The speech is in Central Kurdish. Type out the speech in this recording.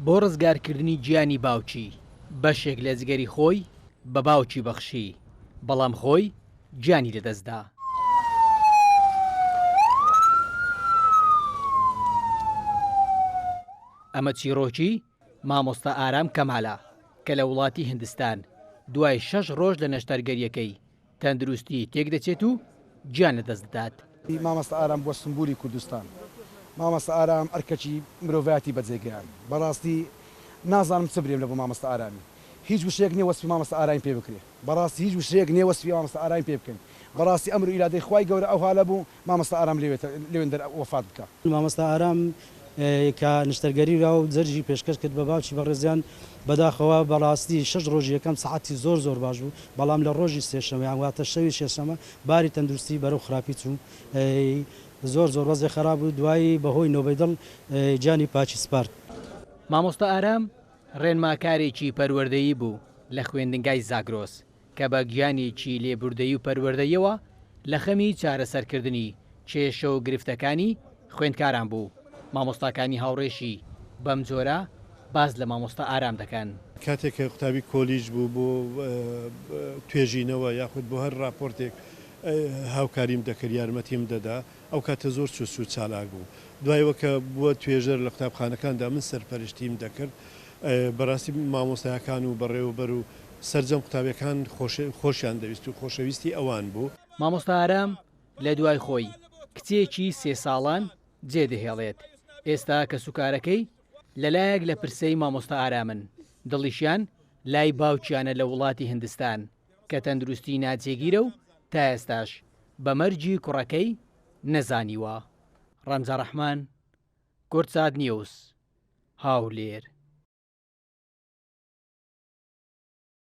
بۆ ڕزگارکردنی گیانی باوکی بەشێک لە جگەری خۆی بە باوکی بەخشی بەڵام خۆی گیانی لەدەستدا. ئەمە چیرۆکی مامۆستا ئارام کەمالە کە لە وڵاتی هیندستان دوای 6 ڕۆژ لە نەشتەرگەریەکەی تەندروستی تێک دەچێت و گیان لەدەست دەدات. مامۆستا ئارام بۆ سمبولی کوردستان، مامۆستا ئارام ئەرکەکی مرۆڤایەتی بەجێگەیان. بەڕاستی نازانم چ برێم لە بۆ مامۆستا ئارامی. هیچ وشەیەک نییە وەسفی مامۆستا ئارامی پێ بکرێ. بەڕاستی هیچ وشەیەک نییە وەسفی مامۆستا ئارامی پێ بکەن. بەڕاستی ئەمر و ئیرادەی خوای گەورە ئەو حالە بوو مامۆستا ئارام لێوێن وەفات بکە. مامۆستا ئارام کە نیشتەرگەری را و جەرجی پێشکەش کرد بە باوکی بەڕێزیان بەداخەوە بەڕاستی 6 ڕۆژی یەکەم سەعاتی زۆر باش بوو، بەڵام لە ڕۆژی سێشەمە یان واتە شەوی شێشەمە باری تەندروستی بەرەو خراپی چوو، زۆر وەزعی خراپ بوو، دوایی بەهۆی نۆبەی دڵ گیانی پاچی سپارد. مامۆستا ئارام ڕێنماکارێکی پەروەردەیی بوو لە خوێندنگای زاگرۆس کە بە گیانێکی لێبوردەیی و پەروەردەیەوە لە خەمی چارەسەرکردنی کێشە و گرفتەکانی خوێندکاران بوو. مامۆستاکانی هاوڕێشی بەم جۆرە باز لە مامۆستا ئارام دەکەن. کاتێک کە قوتابی کۆلیژ بوو بۆ توێژینەوە یاخود بۆ هەر راپۆرتێک هاوکاریم دەکرد، یارمەتیم دەدا، ئەو کاتە زۆر چوو چالاک بوو. دوایەوە کە بووە توێژەر لە قوتابخانەکاندا من سەرپەرشتیم دەکرد، بەڕاستی مامۆستایەکان و بەڕێوەبەر و سەرجەم قوتابیەکان خۆشیان دەویست و خۆشەویستی ئەوان بوو. مامۆستا ئارام لە دوای خۆی کچێکی 3 ساڵان جێدەهێڵێت. ئێستا کە سوکارەکەی لەلایەک لە پرسەی مامۆستا ئارامن، دڵیشیان لای باوکیانە لە وڵاتی هیندستان کە تەندروستی ناجێگیرە و تا ئێستاش بە مەرجی کوڕەکەی نەزانیوە. ڕەمزە ڕەحمان، کورتسات نیوز، هاولێر.